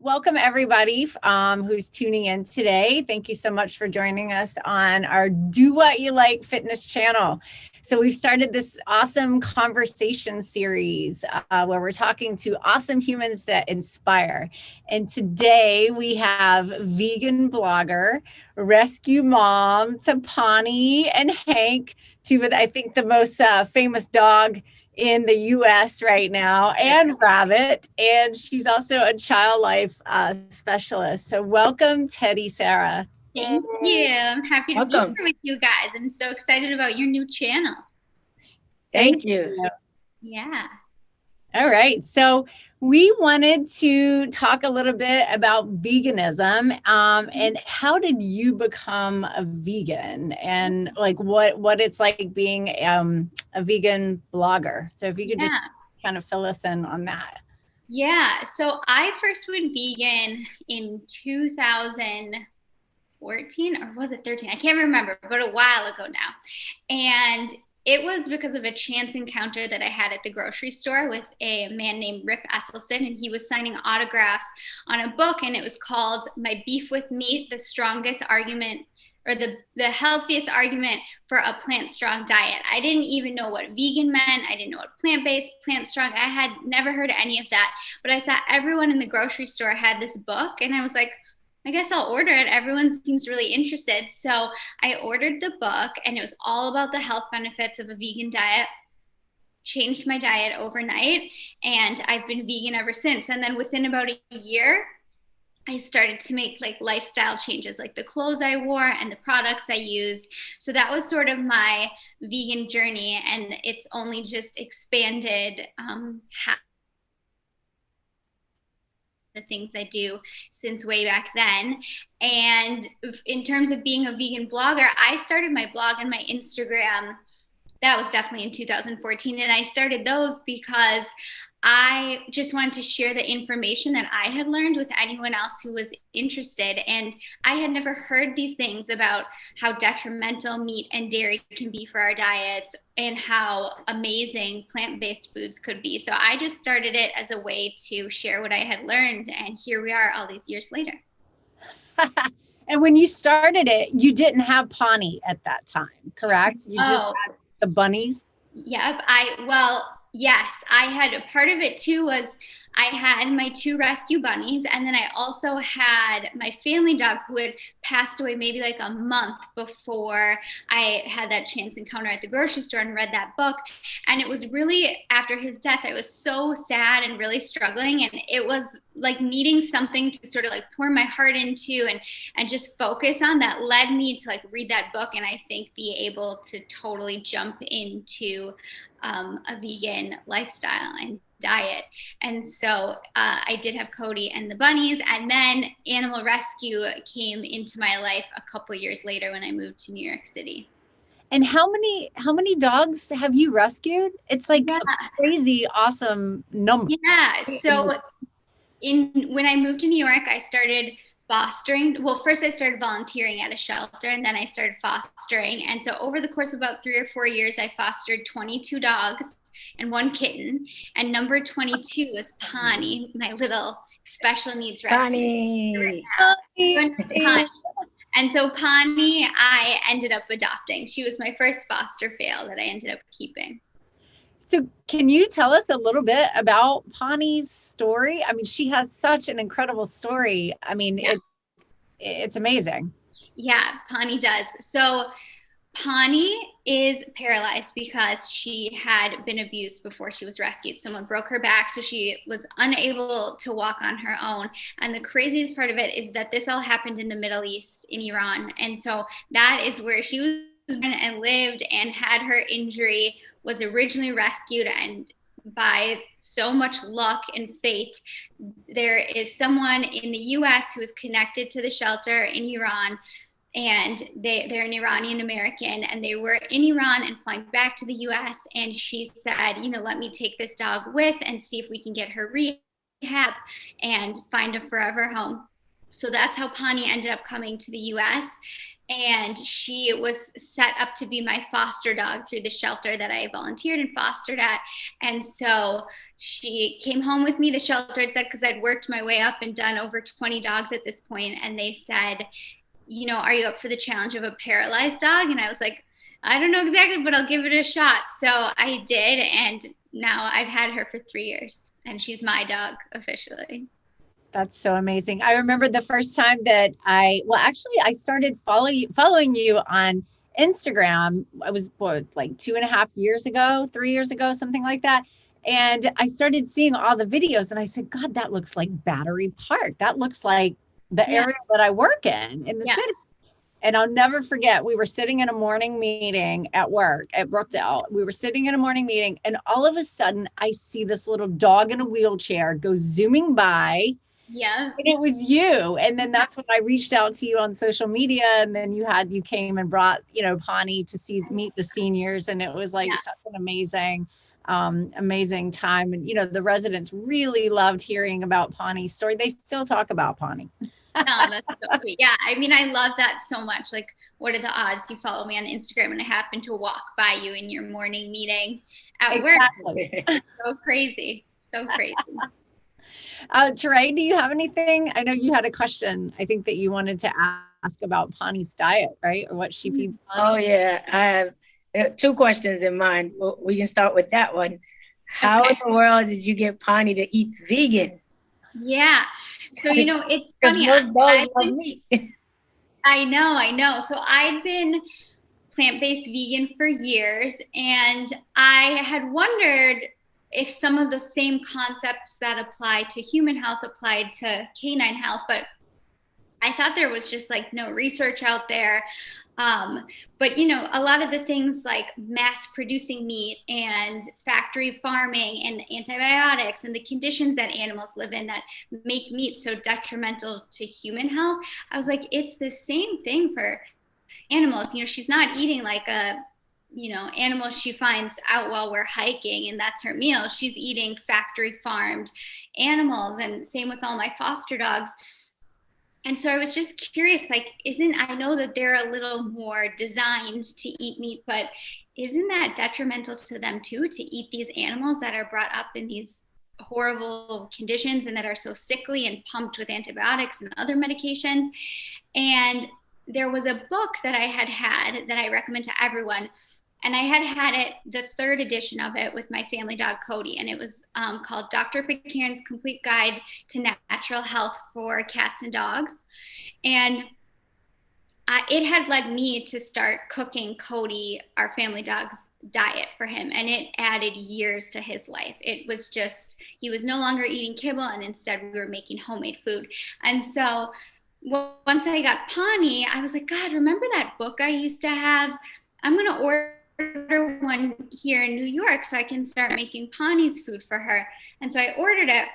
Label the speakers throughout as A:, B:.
A: Welcome everybody who's tuning in today. Thank you so much for joining us on our Do What You Like fitness channel. So we've started this awesome conversation series where we're talking to awesome humans that inspire. And today we have vegan blogger, rescue mom to Pani and Hank, two of, I think, the most famous dog in the US right now, and Rabbit, and she's also a child life specialist. So welcome, Tedi Sarah.
B: Thank you. I'm happy to be
A: Welcome.
B: here with you guys. I'm so excited about your new channel.
A: Thank you.
B: Yeah.
A: All right. So we wanted to talk a little bit about veganism and how did you become a vegan and like what it's like being a vegan blogger. So if you could just kind of fill us in on that.
B: Yeah. So I first went vegan in 2014, or was it 13? I can't remember, but a while ago now. And it was because of a chance encounter that I had at the grocery store with a man named Rip Esselstyn, and he was signing autographs on a book, and it was called My Beef with Meat, the Strongest Argument, or the healthiest argument for a plant-strong diet. I didn't even know what vegan meant. I didn't know what plant-based, plant-strong. I had never heard any of that, but I saw everyone in the grocery store had this book, and I was like, I guess I'll order it. Everyone seems really interested. So I ordered the book, and it was all about the health benefits of a vegan diet. Changed my diet overnight, and I've been vegan ever since. And then within about a year, I started to make like lifestyle changes, like the clothes I wore and the products I used. So that was sort of my vegan journey, and it's only just expanded the things I do since way back then. And in terms of being a vegan blogger, I started my blog and my Instagram. That was definitely in 2014. And I started those because I just wanted to share the information that I had learned with anyone else who was interested. And I had never heard these things about how detrimental meat and dairy can be for our diets and how amazing plant-based foods could be. So I just started it as a way to share what I had learned. And here we are all these years later.
A: And when you started it, you didn't have Pani at that time, correct? You just had the bunnies?
B: Yep. Yes, I had part of it too was I had my two rescue bunnies, and then I also had my family dog who had passed away maybe like a month before I had that chance encounter at the grocery store and read that book. And it was really after his death, I was so sad and really struggling, and it was like needing something to sort of like pour my heart into and just focus on that led me to like read that book, and I think be able to totally jump into a vegan lifestyle and diet. And so I did have Cody and the bunnies, and then animal rescue came into my life a couple years later when I moved to New York City.
A: And how many dogs have you rescued? It's like a crazy awesome number.
B: Yeah. So when I moved to New York, I started fostering. Well, first I started volunteering at a shelter, and then I started fostering. And so over the course of about 3 or 4 years, I fostered 22 dogs and 1 kitten. And number 22 was Pani, my little special needs rescue. Pani. And so Pani, I ended up adopting. She was my first foster fail that I ended up keeping.
A: So can you tell us a little bit about Pawnees Story? I mean, she has such an incredible story. I mean, it's amazing.
B: Yeah, Pani does. So Pani is paralyzed because she had been abused before she was rescued. Someone broke her back, so she was unable to walk on her own. And the craziest part of it is that this all happened in the Middle East, in Iran. And so that is where she was born and lived and had her injury, was originally rescued, and by so much luck and fate, there is someone in the US who is connected to the shelter in Iran, and they're an Iranian American, and they were in Iran and flying back to the US, and she said, let me take this dog with and see if we can get her rehab and find a forever home. So that's how Pani ended up coming to the US. And she was set up to be my foster dog through the shelter that I volunteered and fostered at. And so she came home with me. The shelter had said, because I'd worked my way up and done over 20 dogs at this point, and they said, you know, are you up for the challenge of a paralyzed dog? And I was like, I don't know exactly, but I'll give it a shot. So I did, and now I've had her for 3 years, and she's my dog officially.
A: That's so amazing. I remember the first time that I started following you on Instagram. I was like 2.5 years ago, 3 years ago, something like that. And I started seeing all the videos and I said, God, that looks like Battery Park. That looks like the area that I work in the city. And I'll never forget, we were sitting in a morning meeting at work at Brookdale. We were sitting in a morning meeting and all of a sudden I see this little dog in a wheelchair go zooming by.
B: Yeah.
A: And it was you. And then that's when I reached out to you on social media. And then you came and brought, Pani to meet the seniors. And it was like such an amazing time. And, the residents really loved hearing about Pawnees Story. They still talk about Pani.
B: Oh, that's so sweet. Yeah, I mean, I love that so much. Like, what are the odds you follow me on Instagram and I happen to walk by you in your morning meeting at work? So crazy. So crazy.
A: Teray, do you have anything? I know you had a question, I think, that you wanted to ask about Pani's diet, right? Or what she feeds Pani.
C: Oh, yeah. I have 2 questions in mind. Well, we can start with that one. How in the world did you get Pani to eat vegan?
B: Yeah. So, it's funny. I know. So I'd been plant-based vegan for years, and I had wondered if some of the same concepts that apply to human health applied to canine health, but I thought there was just like no research out there. But a lot of the things like mass producing meat and factory farming and antibiotics and the conditions that animals live in that make meat so detrimental to human health, I was like, it's the same thing for animals. She's not eating like a animals she finds out while we're hiking and that's her meal. She's eating factory farmed animals, and same with all my foster dogs. And so I was just curious, like, I know that they're a little more designed to eat meat, but isn't that detrimental to them too, to eat these animals that are brought up in these horrible conditions and that are so sickly and pumped with antibiotics and other medications? And there was a book that I had that I recommend to everyone. And I had it, the 3rd edition of it, with my family dog, Cody. And it was called Dr. Pitcairn's Complete Guide to Natural Health for Cats and Dogs. And it had led me to start cooking Cody, our family dog's diet, for him. And it added years to his life. It was just, he was no longer eating kibble, and instead we were making homemade food. And so once I got Pani, I was like, God, remember that book I used to have? I'm going to order one here in New York so I can start making Pani's food for her. And so I ordered it,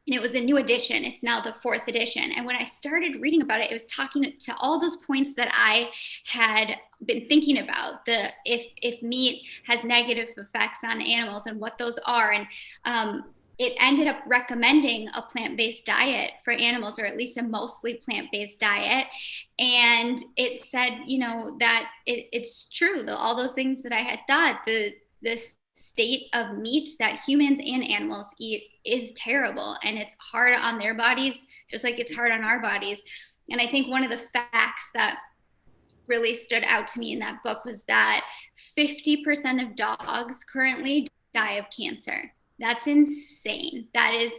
B: and it was a new edition. It's now the 4th edition. And when I started reading about it, it was talking to all those points that I had been thinking about, if meat has negative effects on animals and what those are. And it ended up recommending a plant-based diet for animals, or at least a mostly plant-based diet. And it said, that it's true, all those things that I had thought, the state of meat that humans and animals eat is terrible, and it's hard on their bodies, just like it's hard on our bodies. And I think one of the facts that really stood out to me in that book was that 50% of dogs currently die of cancer. That's insane. That is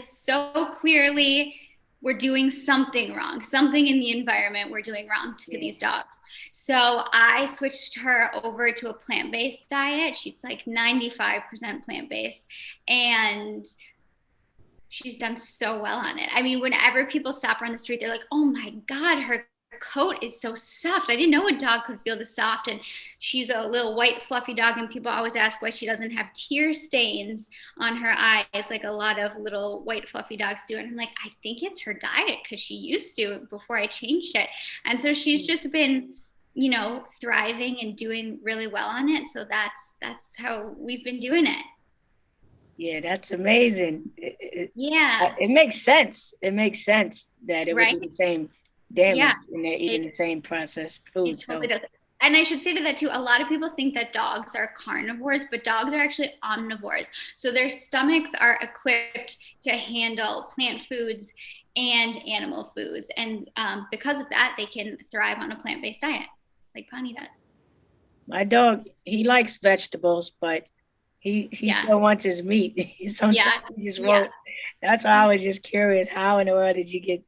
B: so clearly we're doing something wrong, something in the environment we're doing wrong to these dogs. So I switched her over to a plant-based diet. She's like 95% plant-based, and she's done so well on it. I mean, whenever people stop her on the street, they're like, oh my God, her coat is so soft. I didn't know a dog could feel this soft. And she's a little white fluffy dog, and people always ask why she doesn't have tear stains on her eyes like a lot of little white fluffy dogs do. And I'm like, I think it's her diet, because she used to before I changed it. And so she's just been thriving and doing really well on it. So that's how we've been doing it.
C: Yeah, that's amazing.
B: Yeah,
C: it makes sense. It makes sense that it would be the same. damaged when they're eating the same processed food.
B: It totally does. And I should say to that too, a lot of people think that dogs are carnivores, but dogs are actually omnivores. So their stomachs are equipped to handle plant foods and animal foods. And because of that, they can thrive on a plant-based diet like Pani does.
C: My dog, he likes vegetables, but he still wants his meat. Sometimes he just won't. That's why I was just curious, how in the world did you get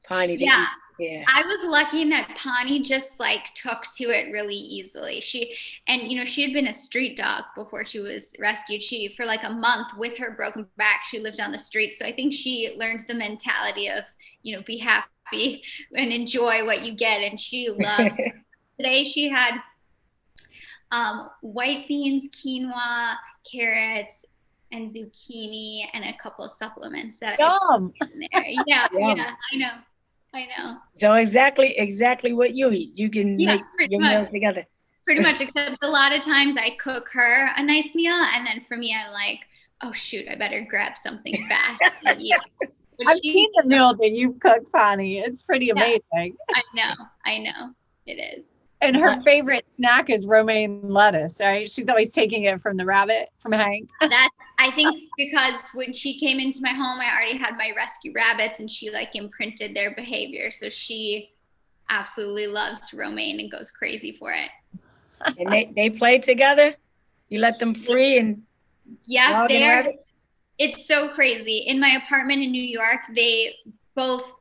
C: Pani to eat? Yeah,
B: I was lucky in that Pani just like took to it really easily. She had been a street dog before she was rescued. She, for like a month with her broken back, she lived on the street. So I think she learned the mentality of, be happy and enjoy what you get. And she loves. Today she had white beans, quinoa, carrots, and zucchini, and a couple of supplements that I put in there. Yeah, I know.
C: So exactly what you eat. You can make your meals together.
B: Pretty much, except a lot of times I cook her a nice meal, and then for me, I'm like, oh shoot, I better grab something fast to eat.
A: I've seen the meal that you've cooked, Pani. It's pretty amazing.
B: I know. It is.
A: And her favorite snack is romaine lettuce, right? She's always taking it from the rabbit, from Hank.
B: I think because when she came into my home, I already had my rescue rabbits, and she like imprinted their behavior. So she absolutely loves romaine and goes crazy for it.
C: And they play together? You let them free and
B: it's so crazy. In my apartment in New York, they both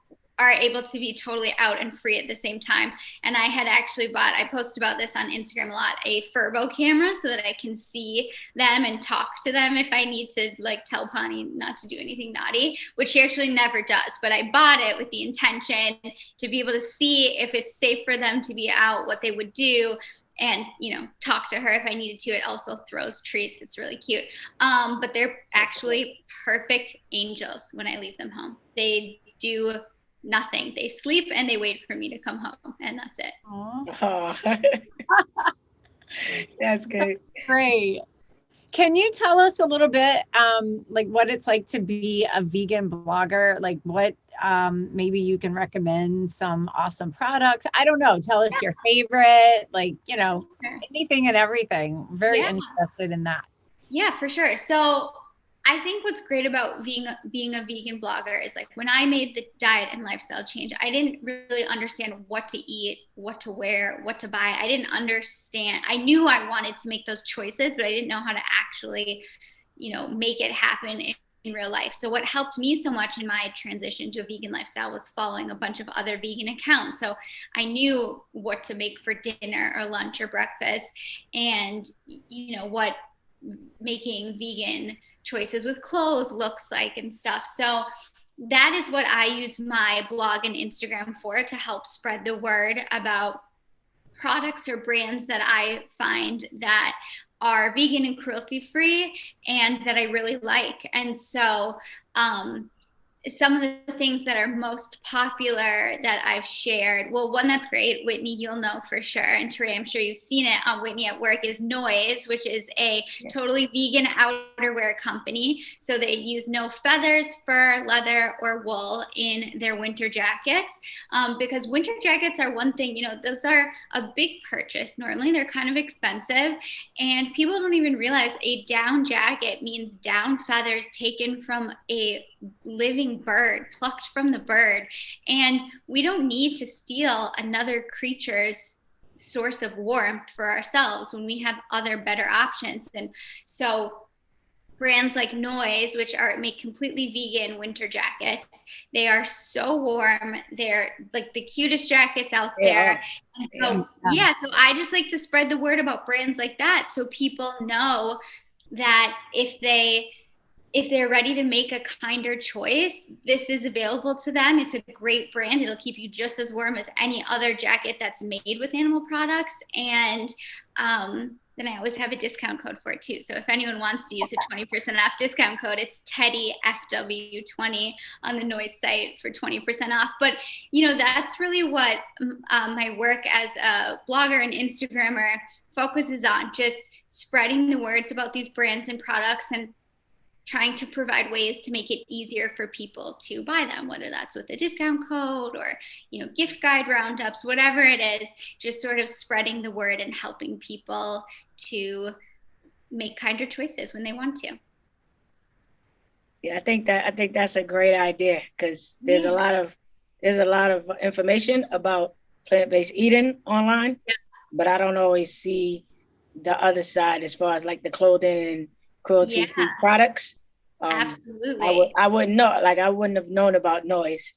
B: are able to be totally out and free at the same time. And I had actually I post about this on Instagram a lot, a Furbo camera so that I can see them and talk to them if I need to like tell Pani not to do anything naughty, which she actually never does. But I bought it with the intention to be able to see if it's safe for them to be out, what they would do, and talk to her if I needed to. It also throws treats. It's really cute. But they're actually perfect angels when I leave them home. They do nothing. They sleep and they wait for me to come home, and that's it.
C: Oh. That's good.
A: Great. Can you tell us a little bit like what it's like to be a vegan blogger? Like what maybe you can recommend some awesome products. I don't know. Tell us your favorite, like, anything and everything. Very interested in that.
B: Yeah, for sure. So I think what's great about being a vegan blogger is like when I made the diet and lifestyle change, I didn't really understand what to eat, what to wear, what to buy. I didn't understand. I knew I wanted to make those choices, but I didn't know how to actually, make it happen in real life. So what helped me so much in my transition to a vegan lifestyle was following a bunch of other vegan accounts. So I knew what to make for dinner or lunch or breakfast, and what making vegan choices with clothes looks like and stuff. So that is what I use my blog and Instagram for, to help spread the word about products or brands that I find that are vegan and cruelty free and that I really like. And so some of the things that are most popular that I've shared, well, one that's great, Whitney, you'll know for sure, and Teray, I'm sure you've seen it on Whitney at Work, is Noise, which is a totally vegan outerwear company. So they use no feathers, fur, leather, or wool in their winter jackets, because winter jackets are one thing, those are a big purchase. Normally they're kind of expensive, and people don't even realize a down jacket means down feathers taken from a living bird, plucked from the bird. And we don't need to steal another creature's source of warmth for ourselves when we have other better options. And so brands like Noise, which make completely vegan winter jackets, they are so warm. They're like the cutest jackets out there. And so so I just like to spread the word about brands like that, so people know that if they're ready to make a kinder choice, this is available to them. It's a great brand. It'll keep you just as warm as any other jacket that's made with animal products. And then I always have a discount code for it too. So if anyone wants to use a 20% off discount code, it's TEDIFW20 on the Noise site for 20% off. But, that's really what my work as a blogger and Instagrammer focuses on, just spreading the words about these brands and products. And trying to provide ways to make it easier for people to buy them, whether that's with a discount code or, gift guide roundups, whatever it is, just sort of spreading the word and helping people to make kinder choices when they want to.
C: Yeah, I think that's a great idea, because there's a lot of information about plant-based eating online, but I don't always see the other side as far as like the clothing and cruelty-free products.
B: Absolutely.
C: I wouldn't know. Like, I wouldn't have known about noise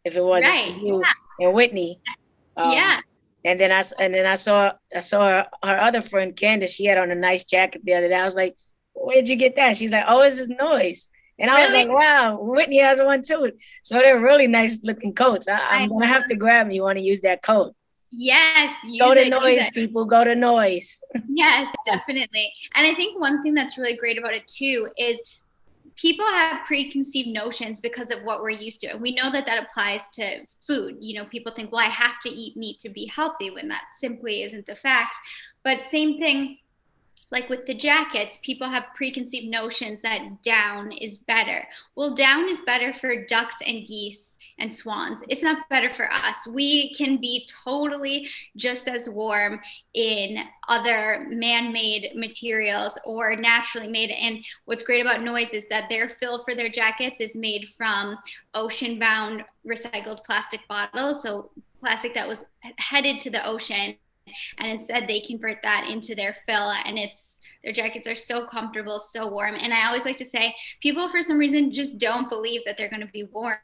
C: if it wasn't for you and Whitney. And then I saw her other friend Candace. She had on a nice jacket the other day. I was like, "Where'd you get that?" She's like, "Oh, it's noise." And I was like, "Wow, Whitney has one too." So they're really nice looking coats. I'm gonna have to grab them. You want to use that coat?
B: Yes.
C: Go to Noise, people. Go to Noise.
B: Yes, definitely. And I think one thing that's really great about it too is people have preconceived notions because of what we're used to. And we know that applies to food. People think, well, I have to eat meat to be healthy, when that simply isn't the fact. But same thing, like with the jackets, people have preconceived notions that down is better. Well, down is better for ducks and geese and swans. It's not better for us. We can be totally just as warm in other man-made materials or naturally made. And what's great about Noise is that their fill for their jackets is made from ocean-bound recycled plastic bottles. So plastic that was headed to the ocean, and instead they convert that into their fill, and their jackets are so comfortable, so warm. And I always like to say, people for some reason just don't believe that they're going to be warm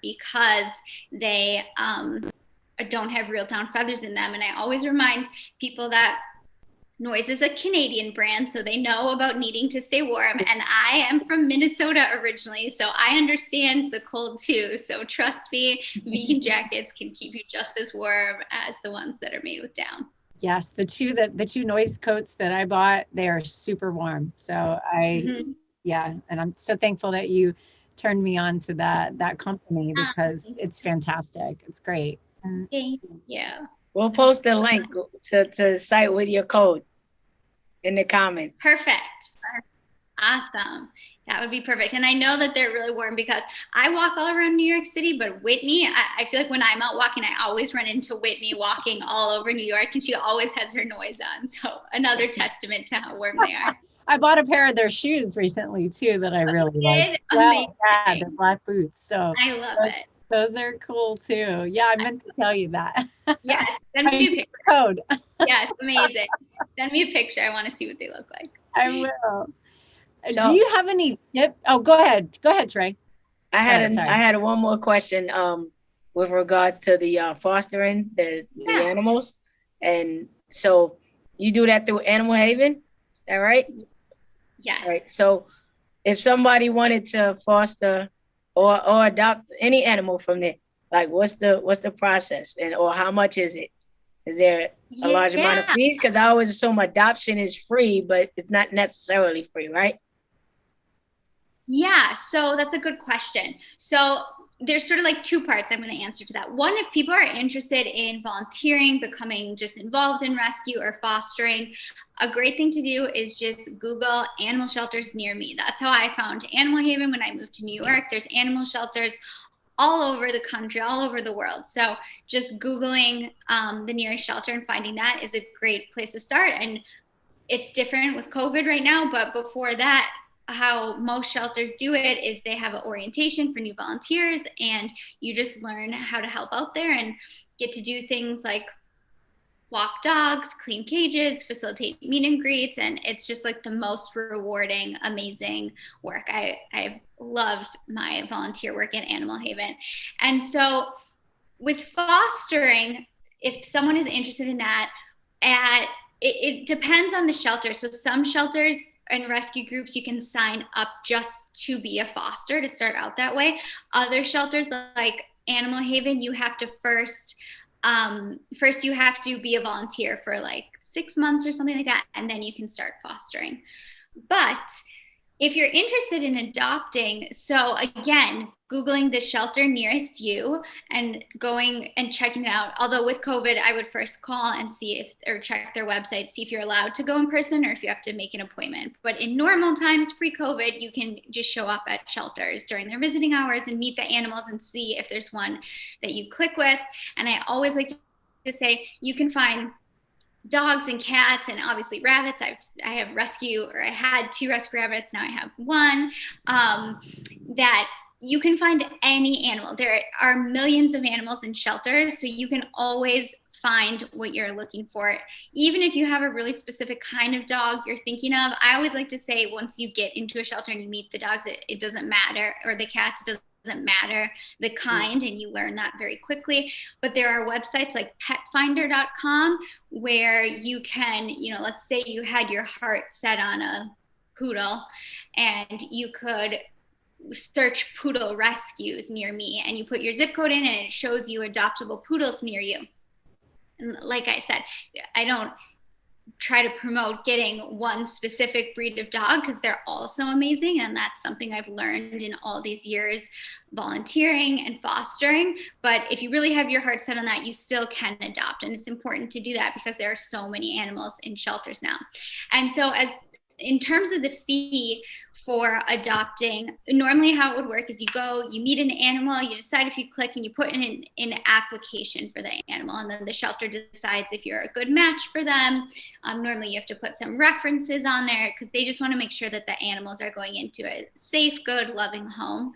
B: because they don't have real down feathers in them. And I always remind people that Noise is a Canadian brand, so they know about needing to stay warm. And I am from Minnesota originally, so I understand the cold too. So trust me, vegan jackets can keep you just as warm as the ones that are made with down.
A: Yes, the two Noise coats that I bought, they are super warm. So and I'm so thankful that you turned me on to that company, because it's fantastic. It's great.
B: Thank you.
C: We'll post the link to the site with your code in the comments.
B: Perfect. Awesome. That would be perfect. And I know that they're really warm because I walk all around New York City, but Whitney, I feel like when I'm out walking, I always run into Whitney walking all over New York, and she always has her Noise on. So another testament to how warm they are.
A: I bought a pair of their shoes recently too that I really like.
B: Amazing.
A: Yeah, they're black boots. So
B: I love it.
A: Those are cool too. Yeah, I meant to tell you that.
B: Yes, send me a picture.
A: Code.
B: Yes, amazing. Send me a picture. I want to see what they look like.
A: I will. So, do you have any tip? Oh, go ahead. Go ahead, Trey.
C: I had one more question with regards to the fostering the animals. And so you do that through Animal Haven, is that right?
B: Yes.
C: All right. So if somebody wanted to foster or adopt any animal from there, like what's the process, or how much is it? Is there a large amount of fees? Because I always assume adoption is free, but it's not necessarily free, right?
B: Yeah, so that's a good question. So there's sort of like two parts I'm going to answer to that. One, if people are interested in volunteering, becoming just involved in rescue or fostering, a great thing to do is just Google animal shelters near me. That's how I found Animal Haven when I moved to New York. There's animal shelters all over the country, all over the world. So just Googling the nearest shelter and finding that is a great place to start. And it's different with COVID right now, but before that, how most shelters do it is they have an orientation for new volunteers, and you just learn how to help out there and get to do things like walk dogs, clean cages, facilitate meet and greets, and it's just like the most rewarding, amazing work. I've loved my volunteer work at Animal Haven. And so with fostering, if someone is interested in that, it depends on the shelter. So some shelters and rescue groups, you can sign up just to be a foster to start out that way. Other shelters like Animal Haven, you have to first you have to be a volunteer for like 6 months or something like that, and then you can start fostering. But if you're interested in adopting, so again, Googling the shelter nearest you and going and checking it out. Although with COVID, I would first call and see if, or check their website, see if you're allowed to go in person or if you have to make an appointment. But in normal times, pre-COVID, you can just show up at shelters during their visiting hours and meet the animals and see if there's one that you click with. And I always like to say, you can find dogs and cats and obviously rabbits. I had 2 rescue rabbits. Now I have 1, that you can find any animal. There are millions of animals in shelters, so you can always find what you're looking for. Even if you have a really specific kind of dog you're thinking of, I always like to say once you get into a shelter and you meet the dogs, it doesn't matter, or the cats, it doesn't matter the kind, and you learn that very quickly. But there are websites like petfinder.com where you can, let's say you had your heart set on a poodle and you could search poodle rescues near me, and you put your zip code in and it shows you adoptable poodles near you. And like I said, I don't try to promote getting one specific breed of dog because they're all so amazing, and that's something I've learned in all these years volunteering and fostering. But if you really have your heart set on that, you still can adopt, and it's important to do that because there are so many animals in shelters now. And so in terms of the fee for adopting, normally how it would work is you meet an animal, you decide if you click, and you put in an application for the animal, and then the shelter decides if you're a good match for them. Normally you have to put some references on there because they just want to make sure that the animals are going into a safe, good, loving home.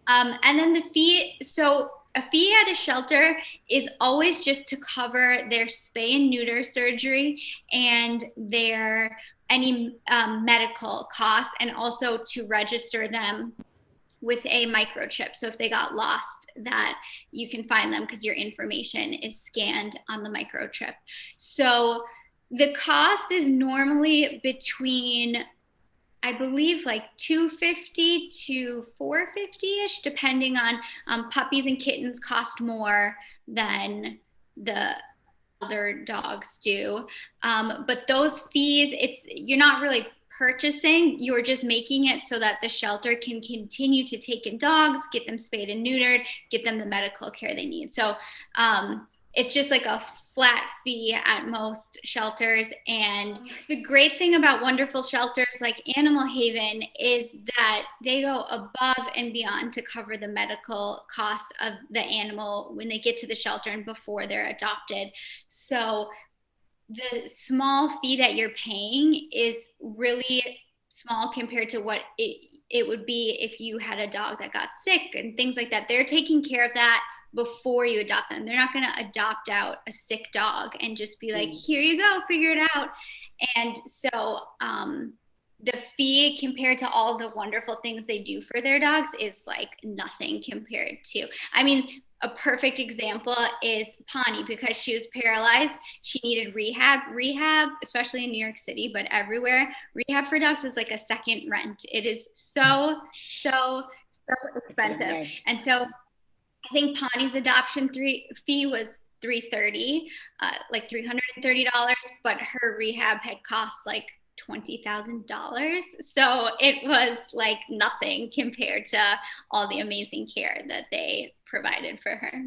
B: And then the fee, so a fee at a shelter is always just to cover their spay and neuter surgery and their any medical costs, and also to register them with a microchip. So if they got lost, that you can find them because your information is scanned on the microchip. So the cost is normally between, I believe, like $250 to $450-ish, depending on puppies and kittens cost more than the other dogs do. But those fees, you're not really purchasing, you're just making it so that the shelter can continue to take in dogs, get them spayed and neutered, get them the medical care they need. So it's just like a flat fee at most shelters. And the great thing about wonderful shelters like Animal Haven is that they go above and beyond to cover the medical cost of the animal when they get to the shelter and before they're adopted. So the small fee that you're paying is really small compared to what it would be if you had a dog that got sick and things like that. They're taking care of that before you adopt them. They're not going to adopt out a sick dog and just be like, here you go, figure it out. And so the fee compared to all the wonderful things they do for their dogs is like nothing compared to, I mean, a perfect example is Pani, because she was paralyzed. She needed rehab, especially in New York City, but everywhere. Rehab for dogs is like a second rent. It is so expensive. And so I think Pawnees adoption fee was $330, like $330, but her rehab had cost like $20,000. So it was like nothing compared to all the amazing care that they provided for her.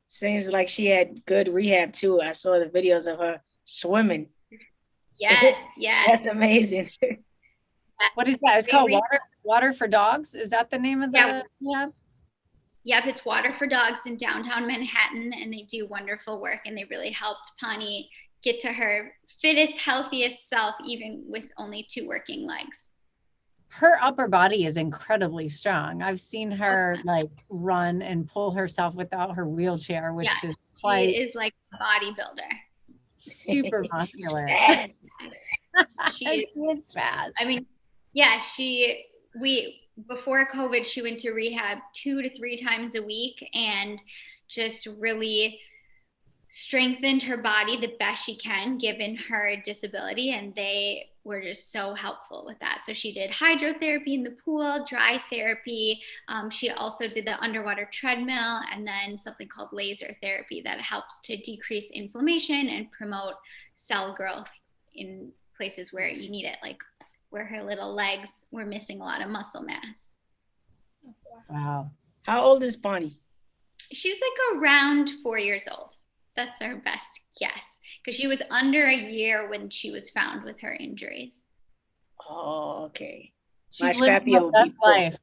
C: Seems like she had good rehab too. I saw the videos of her swimming.
B: Yes.
C: That's amazing.
A: What is that? It's called Water for Dogs. Is that the name of the rehab?
B: Yep, it's Water for Dogs in downtown Manhattan, and they do wonderful work, and they really helped Pani get to her fittest, healthiest self, even with only 2 working legs.
A: Her upper body is incredibly strong. I've seen her like run and pull herself without her wheelchair, which is quite.
B: She is like a bodybuilder.
A: Super muscular. She is fast.
B: I mean, before COVID, she went to rehab 2 to 3 times a week and just really strengthened her body the best she can given her disability, and they were just so helpful with that. So she did hydrotherapy in the pool, dry therapy. She also did the underwater treadmill, and then something called laser therapy that helps to decrease inflammation and promote cell growth in places where you need it, like where her little legs were missing a lot of muscle mass.
A: Wow.
C: How old is Pani?
B: She's like around 4 years old. That's our best guess, because she was under a year when she was found with her injuries.
C: Oh, okay.
A: She's living her best life.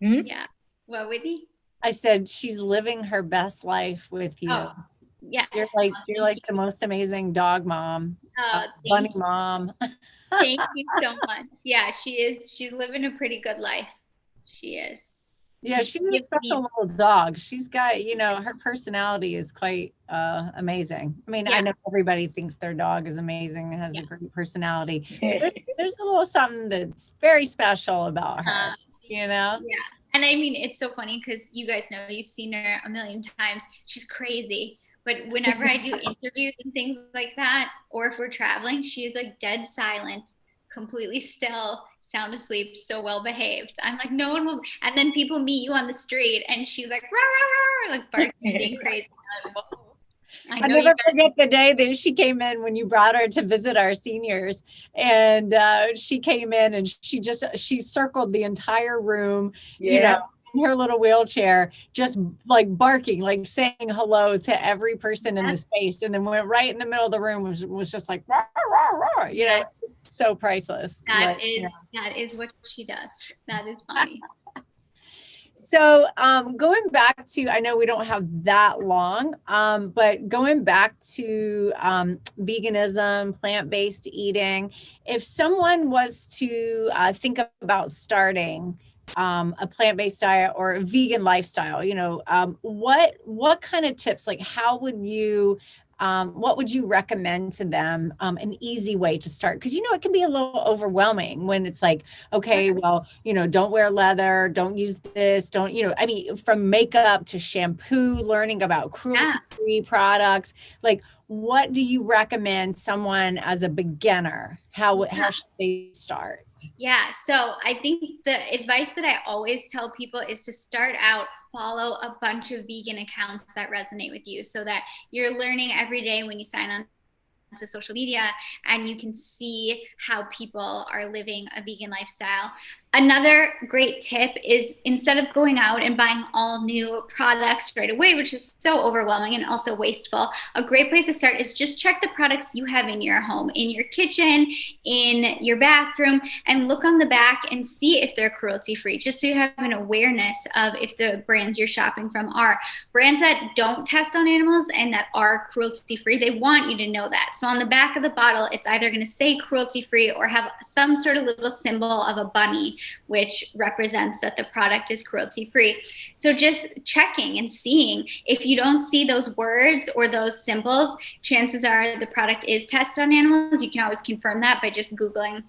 B: Yeah. What, Whitney?
A: I said she's living her best life with you.
B: Oh, yeah.
A: You're like the most amazing dog mom, bunny mom.
B: Thank you so much. Yeah, she is. She's living a pretty good life. She is.
A: Yeah, she's a special little dog. She's got, her personality is quite amazing. I mean, I know everybody thinks their dog is amazing and has a great personality. But there's a little something that's very special about her, Yeah.
B: And I mean, it's so funny because you guys know, you've seen her a million times. She's crazy. But whenever I do interviews and things like that, or if we're traveling, she is like dead silent, completely still, sound asleep, so well behaved. I'm like, no one will. And then people meet you on the street and she's like, rah, rah, rah, like barking, being crazy.
A: I'll never forget the day that she came in when you brought her to visit our seniors, and she came in and she circled the entire room, in her little wheelchair, just like barking, like saying hello to every person in the space, and then went right in the middle of the room, was just like, rah, rah, rah, it's so priceless.
B: That is what she does. That is funny.
A: So going back to, I know we don't have that long, but going back to veganism, plant-based eating, if someone was to think about starting a plant-based diet or a vegan lifestyle, what kind of tips, like how would you, what would you recommend to them, an easy way to start? Because, it can be a little overwhelming when it's like, okay, well, don't wear leather, don't use this, don't, I mean, from makeup to shampoo, learning about cruelty-free products, like, what do you recommend someone as a beginner? How should they start?
B: Yeah, so I think the advice that I always tell people is to start out, follow a bunch of vegan accounts that resonate with you, so that you're learning every day when you sign on to social media and you can see how people are living a vegan lifestyle. Another great tip is, instead of going out and buying all new products right away, which is so overwhelming and also wasteful, a great place to start is just check the products you have in your home, in your kitchen, in your bathroom, and look on the back and see if they're cruelty-free, just so you have an awareness of if the brands you're shopping from are brands that don't test on animals and that are cruelty-free. They want you to know that. So on the back of the bottle, it's either going to say cruelty-free or have some sort of little symbol of a bunny, which represents that the product is cruelty-free. So just checking and seeing. If you don't see those words or those symbols, chances are the product is tested on animals. You can always confirm that by just Googling,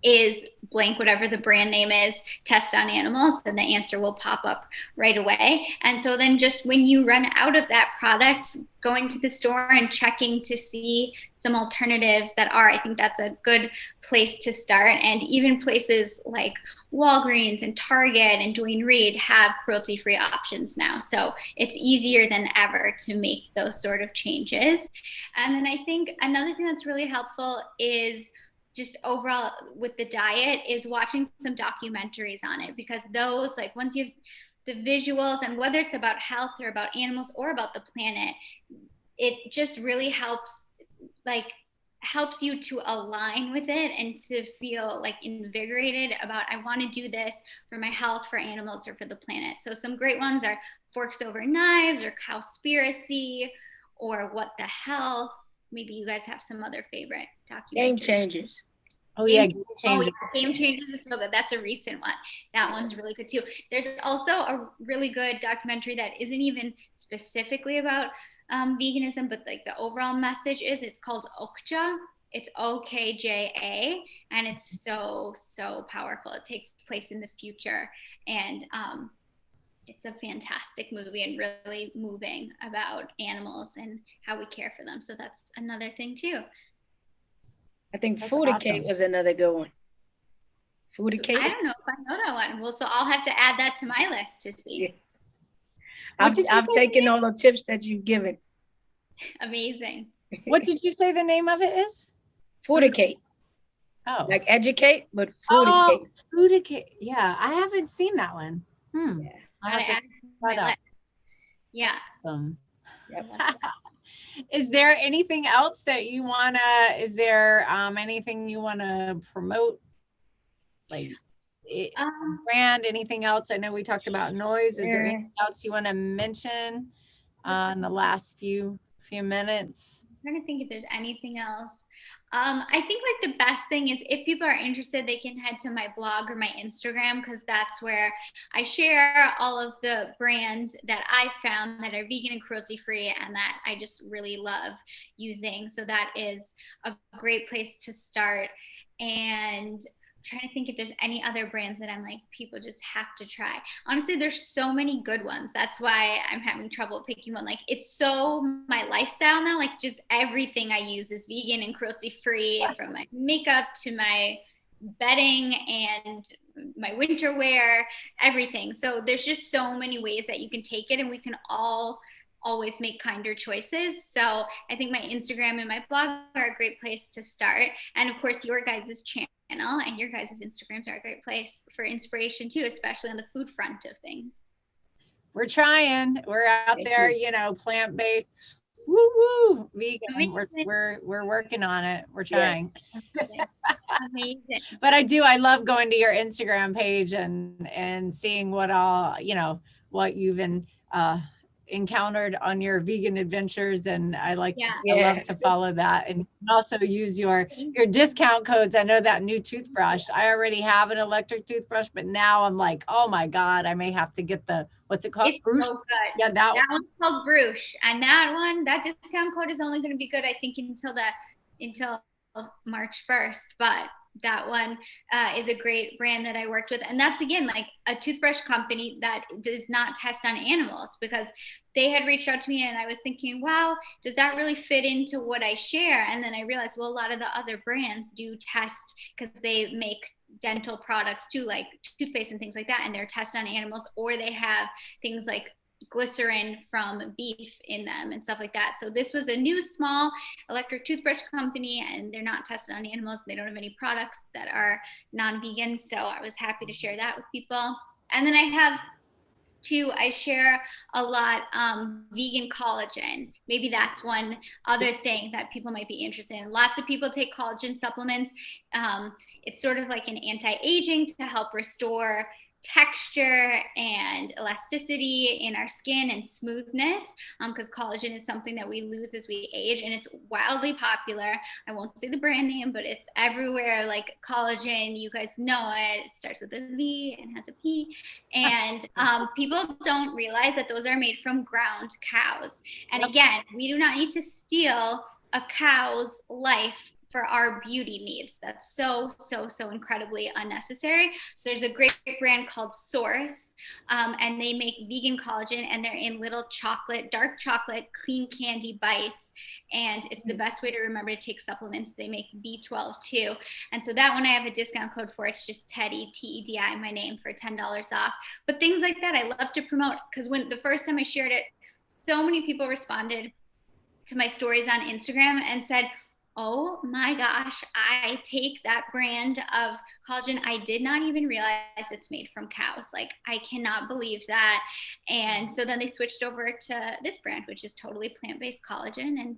B: is blank, whatever the brand name is, test on animals, and the answer will pop up right away. And so then just when you run out of that product, going to the store and checking to see some alternatives that are, I think that's a good place to start. And even places like Walgreens and Target and Duane Reade have cruelty-free options now. So it's easier than ever to make those sort of changes. And then I think another thing that's really helpful is just overall with the diet is watching some documentaries on it, because those, like, once you have the visuals, and whether it's about health or about animals or about the planet, it just really helps you to align with it and to feel like invigorated about, I want to do this for my health, for animals, or for the planet. So some great ones are Forks Over Knives or Cowspiracy or What the Health. Maybe you guys have some other favorite documentaries.
C: Game Changers.
A: Oh yeah, Game Changers.
B: Game Changers is so good. That's a recent one. That one's really good too. There's also a really good documentary that isn't even specifically about veganism, but like the overall message is, it's called Okja. It's OKJA, and it's so powerful. It takes place in the future, and it's a fantastic movie and really moving about animals and how we care for them. So that's another thing too.
C: I think Foodicate was another good one. Foodicate.
B: I don't know if I know that one. Well, so I'll have to add that to my list to see.
C: Yeah. I've taken all the tips that you've given.
B: Amazing.
A: What did you say the name of it is?
C: Foodicate.
A: Oh,
C: like educate, but foodicate.
A: Foodicate. Yeah, I haven't seen that one.
C: Yeah.
A: I'll have to check that out.
B: Yeah.
C: Yep.
A: Is there anything else that you wanna? Is there anything you wanna promote? Like brand? Anything else? I know we talked about noise. Is there anything else you want to mention in the last few minutes?
B: I'm trying to think if there's anything else. I think like the best thing is if people are interested, they can head to my blog or my Instagram, because that's where I share all of the brands that I found that are vegan and cruelty free and that I just really love using. So that is a great place to start. And trying to think if there's any other brands that I'm like, people just have to try. Honestly, there's so many good ones. That's why I'm having trouble picking one. Like, it's so my lifestyle now. Like, just everything I use is vegan and cruelty free, from my makeup to my bedding and my winter wear, everything. So there's just so many ways that you can take it, and we can all always make kinder choices. So I think my Instagram and my blog are a great place to start. And of course, your guys' channel and your guys' Instagrams are a great place for inspiration too, especially on the food front of things.
A: We're trying. We're out there, you know, plant-based. Woo woo, vegan. We're working on it. We're trying.
B: Yes. Amazing.
A: But I love going to your Instagram page and seeing what all, you know, what you've encountered on your vegan adventures, and I love to follow that, and also use your discount codes. I know that new toothbrush. I already have an electric toothbrush, but now I'm like, oh my god, I may have to get the, what's it called?
B: It's so good.
A: Yeah, that
B: one's called Bruce, and that discount code is only going to be good, I think, until March 1st. But that one is a great brand that I worked with. And that's, again, like a toothbrush company that does not test on animals, because they had reached out to me and I was thinking, wow, does that really fit into what I share? And then I realized, well, a lot of the other brands do test, because they make dental products too, like toothpaste and things like that, and they're tested on animals, or they have things like glycerin from beef in them and stuff like that. So this was a new small electric toothbrush company, and they're not tested on animals. They don't have any products that are non-vegan. So I was happy to share that with people. And then I have I share a lot vegan collagen. Maybe that's one other thing that people might be interested in. Lots of people take collagen supplements. It's sort of like an anti-aging to help restore texture and elasticity in our skin and smoothness, because collagen is something that we lose as we age, and it's wildly popular. I won't say the brand name, but it's everywhere. Like collagen, you guys know it. It starts with a V and has a P, and people don't realize that those are made from ground cows. And again, we do not need to steal a cow's life for our beauty needs. That's so incredibly unnecessary. So there's a great brand called Source, and they make vegan collagen, and they're in little dark chocolate, clean candy bites. And it's the best way to remember to take supplements. They make B12 too. And so that one I have a discount code for. It's just Tedi, Tedi, my name, for $10 off. But things like that I love to promote, because when the first time I shared it, so many people responded to my stories on Instagram and said, oh my gosh, I take that brand of collagen. I did not even realize it's made from cows. Like, I cannot believe that. And so then they switched over to this brand, which is totally plant-based collagen and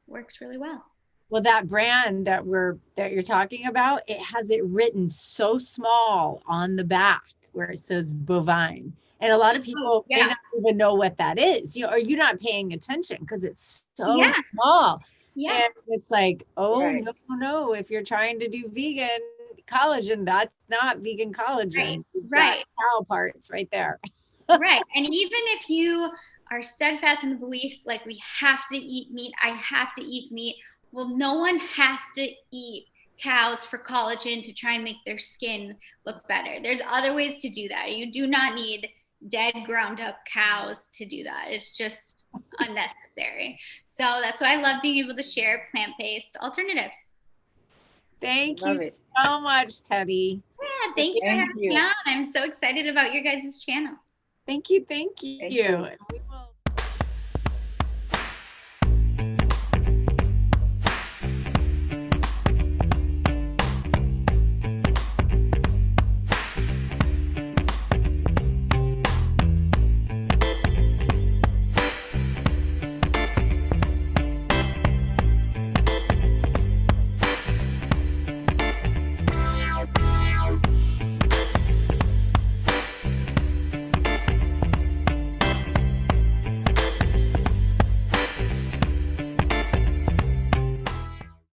B: works really well.
A: Well, that brand that you're talking about, it has it written so small on the back where it says bovine. And a lot of people may not even know what that is, or you're not paying attention because it's so small. Yeah. And it's like, no, if you're trying to do vegan collagen, that's not vegan collagen.
B: Right.
A: Cow parts right there.
B: Right. And even if you are steadfast in the belief, like, we have to eat meat, I have to eat meat. Well, no one has to eat cows for collagen to try and make their skin look better. There's other ways to do that. You do not need dead, ground up cows to do that. It's just unnecessary. So that's why I love being able to share plant-based alternatives.
A: Thank you so much, Tedi.
B: Yeah, thanks for having me on. I'm so excited about your guys' channel.
A: Thank you.